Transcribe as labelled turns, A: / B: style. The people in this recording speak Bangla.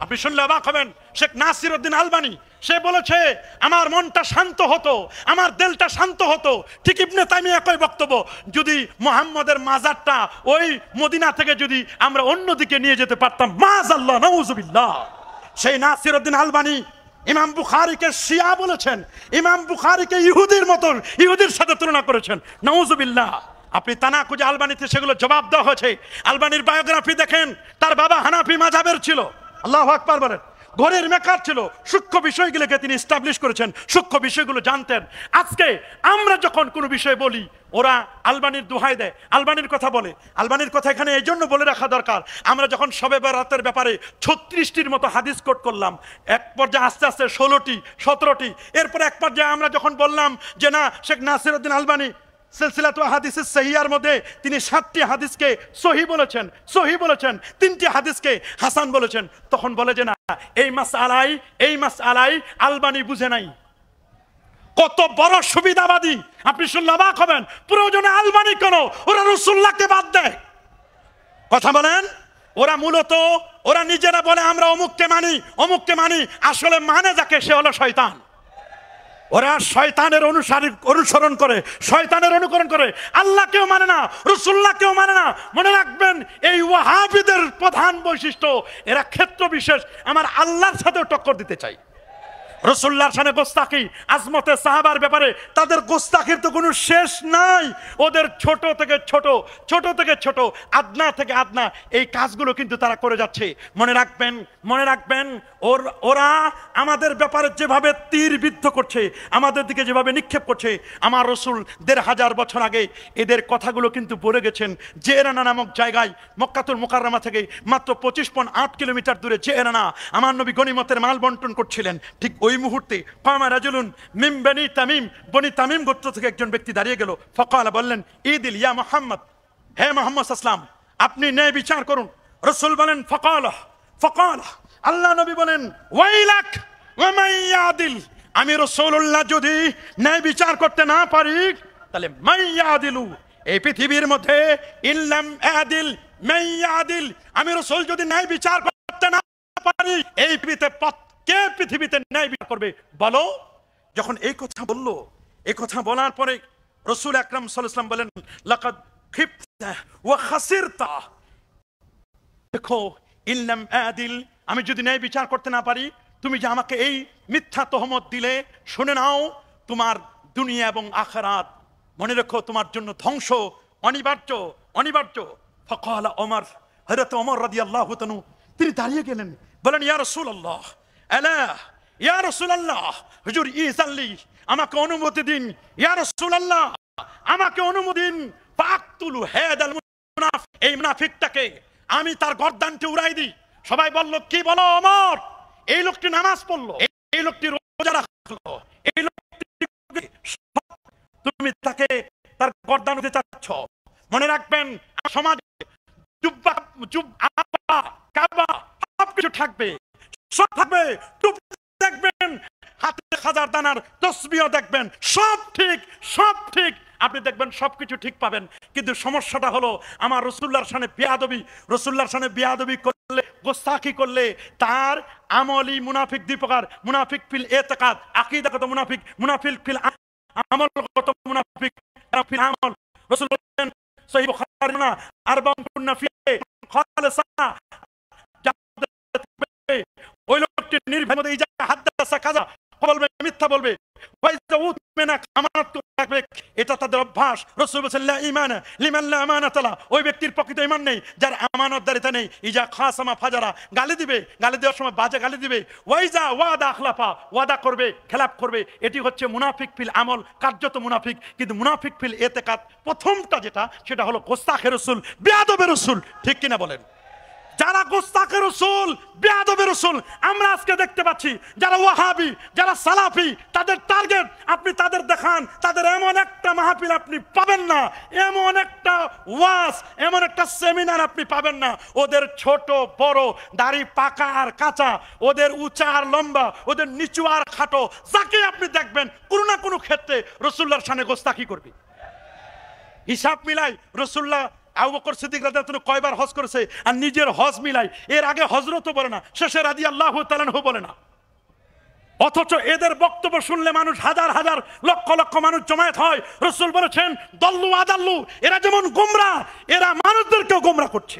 A: আপনি শুনলে অবাক হবেন, শেখ নাসিরউদ্দিন আলবানী সে বলেছে আমার মনটা শান্ত হতো, আমার দিলটা শান্ত হতো। ঠিক ইবনে তাইমিয়া একই বক্তব্য, যদি মুহাম্মদের মাজারটা ওই মদিনা থেকে যদি আমরা অন্যদিকে নিয়ে যেতে পারতাম, মাযাল্লাহ নাউযুবিল্লাহ। সেই নাসিরউদ্দিন আলবানী ইমাম বুখারীকে শিয়া বলেছেন, ইমাম বুখারীকে ইহুদির মতো ইহুদির সাথে তুলনা করেছেন, নাউযুবিল্লাহ। আপনি তানাকুজ আলবানীতে সেগুলো জবাব দেওয়া হয়েছে। আলবানীর বায়োগ্রাফি দেখেন, তার বাবা হানাফি মাযহাবের ছিল, আল্লাহু আকবার বলেন, ঘরের মেকার ছিল, সূক্ষ্ম বিষয়গুলোকে তিনি এস্টাবলিশ করেছেন, সূক্ষ্ম বিষয়গুলো জানতেন। আজকে আমরা যখন কোনো বিষয় বলি, ওরা আলবানীর দোহাই দেয়, আলবানীর কথা বলে। আলবানীর কথা এখানে এই জন্য বলে রাখা দরকার, আমরা যখন শবে বরাতের ব্যাপারে 36টির মতো হাদিস কোট করলাম, এক পর্যায়ে আস্তে আস্তে 16টি 17টি, এরপর এক পর্যায়ে আমরা যখন বললাম যে না, শেখ নাসিরউদ্দিন আলবানী সিলসিলাতু আহাদিস সহিহার মধ্যে তিনি 7টি হাদিসকে সহিহ বলেছেন, সহিহ বলেছেন, 3টি হাদিসকে হাসান বলেছেন, তখন বলে যে না, এই মাসআলাই আলবানী বুঝে নাই। কত বড় সুবিধাবাদী! আপনি শুনলে অবাক হবেন, প্রয়োজনে আলবানী কেন, ওরা রাসূলুল্লাহকে বাদ দেয়। কথা বলেন, ওরা মূলত ওরা নিজেরা বলে আমরা অমুককে মানি, অমুককে মানি, আসলে মানে যাকে সে হলো শয়তান। ওরা শয়তানের অনুসরণ করে, শয়তানের অনুকরণ করে, আল্লাহকেও মানে না, রাসূলুল্লাহকেও মানে না। মনে রাখবেন, এই ওয়াহাবিদের প্রধান বৈশিষ্ট্য, এরা ক্ষেত্র বিশেষ আমার আল্লাহর সাথেও টক্কর দিতে চায়। রাসূলুল্লাহর শানে গোস্তাখি, আজমতে সাহাবার ব্যাপারে তাদের গোস্তাখির তো কোনো শেষ নাই। ওদের ছোট থেকে ছোট, আদনা থেকে আদনা, এই কাজগুলো কিন্তু তারা করে যাচ্ছে। মনে রাখবেন ওরা আমাদের ব্যাপারে যেভাবে তীর বিদ্ধ করছে, আমাদের দিকে যেভাবে নিক্ষেপ করছে, আমার রাসূল 1500 বছর আগে এদের কথাগুলো কিন্তু বলে গেছেন। জেরানা নামক জায়গায় মক্কাতুল মুকাররমা থেকে মাত্র 25.8 কিলোমিটার দূরে জেরানা আমার নবী গনিমতের মাল বন্টন করছিলেন। ঠিক ওই মুহূর্তে কামা রাজুলুন মিন বনি তামিম গোত্র থেকে একজন ব্যক্তি দাঁড়িয়ে গেল। ফাকালা, বললেন, ইদিল ইয়া মুহাম্মদ, হে মুহাম্মদ সাল্লাল্লাহু আলাইহি ওয়াসাল্লাম, আপনি ন্যায় বিচার করুন। রাসূল বলেন, ফাকালা, আল্লাহ নবী বলেন, ওয়াইলাক ওয়া মান ইয়াদিল, আমি রাসূলুল্লাহ যদি ন্যায় বিচার করতে না পারি, তাহলে মান ইয়াদিলু, এই পৃথিবীর মধ্যে ইল্লাম আদিল মান ইয়াদিল, আমি রাসূল যদি ন্যায় বিচার করতে না পারি, এই কে পৃথিবীতে ন্যায় বিচার করবে বলো? যখন এই কথা বলল, এই কথা বলার পরে রাসূল আকরাম সাল্লাল্লাহু আলাইহি ওয়াসাল্লাম বলেন, লাকাদ খিবতা ওয়া খাসিরতা, দেখো, ইল্লাম আদিল, আমি যদি ন্যায় বিচার করতে না পারি, তুমি যে আমাকে এই মিথ্যা তহমত দিলে, শুনে নাও, তোমার দুনিয়া এবং আখিরাত, মনে রেখো, তোমার জন্য ধ্বংস অনিবার্য। ফাকালা ওমর, হযরত ওমর রাদিয়াল্লাহু তাআলা তিনি দাঁড়িয়ে গেলেন, বলেন, ইয়া রাসূলুল্লাহ, আলা ইয়া রাসূলুল্লাহ, হুজুর ইসাল্লি, আমাকে অনুমতি দিন, ইয়া রাসূলুল্লাহ, আমাকে অনুমতি দিন, ফাকতুলু হাদাল মুনাফিক, এই মুনাফিকটাকে আমি তার গর্দানকে উড়াই দিই। সবাই বলল, কি বলো ওমর? এই লোকটি নামাজ পড়লো, এই লোকটি রোজা রাখলো, এই লোকটি, তুমি তাকে তার গর্দান উঠে চাচ্ছ। মনে রাখবেন, সমাজে কাবা সবকিছু থাকবে, সব থাকবে, দেখবেন হাতে 1000 দানার তসবিহ দেখবেন, সব ঠিক, আপনি দেখবেন সবকিছু ঠিক পাবেন। কিন্তু সমস্যাটা হলো, আমার রাসূলুল্লাহর শানে বিয়াদবি করলে, গোস্তাখি করলে, তার আমলি মুনাফিক 2 প্রকার, মুনাফিক ফিল ইতিকাদ, আকীদাগত মুনাফিক ফিল আমলগত মুনাফিক, ফিল আমল। রাসূল বলেন সহিহ বুখারী না, আরবাউন কুন্না ফি খালিসা, ওই লোকটি নির্ভয় মধ্যে ইজা হাদাসা কাজা বলবে, মিথ্যা বলবে, এটা তাদের অভ্যাস। রাসূল বলেছেন, লা ঈমান লিমান লা আমানাতা লা, ওই ব্যক্তির প্রকৃত ঈমান নেই যার আমানতদারিতা নেই। ইজা খাসামা ফাজারা, গালি দেওয়ার সময় বাজে গালি দিবে। ওয়াইজা ওয়াদা আখলাফা, ওয়াদা করবে, খেলাপ করবে। এটি হচ্ছে মুনাফিক ফিল আমল, কার্যত মুনাফিক। কিন্তু মুনাফিক ফিল ইতিকাদ, প্রথমটা যেটা, সেটা হলো গোস্তাখে রাসূল, বেয়াদবে রাসূল। ঠিক কিনা বলেন? যারা গোস্তাখে রাসূল, বেয়াদবে রাসূল, আমরা আজকে দেখতে পাচ্ছি যারা ওয়াহাবি, যারা সালাফি, তাদের টার্গেট, আপনি তাদের দেখান, তাদের এমন একটা মাহফিল আপনি পাবেন না, এমন একটা ওয়াজ, এমন একটা সেমিনার আপনি পাবেন না। ওদের ছোট বড়, দাড়ি পাকা আর কাঁচা, ওদের উঁচা আর লম্বা, ওদের নিচু আর খাটো, যাকে আপনি দেখবেন কোনো না কোনো ক্ষেত্রে রাসূলুল্লাহর শানে গোস্তাখি করবে। হিসাব মিলাই রাসূলুল্লাহ আবু বকর সিদ্দিক রাদিয়াল্লাহু তাআলা কয়বার হজ করেছে আর নিজের হজ মিলাই, এর আগে হজরতও বলে না, শেষে রাদিয়াল্লাহু তাআলা আনহু বলে না। অথচ এদের বক্তব্য শুনলে মানুষ হাজার হাজার লক্ষ লক্ষ মানুষ জমায়েত হয়। রাসূল বলেছেন দল্লু আদাল্লু, এরা যেমন গোমরা, এরা মানুষদেরকেও গোমরা করছে।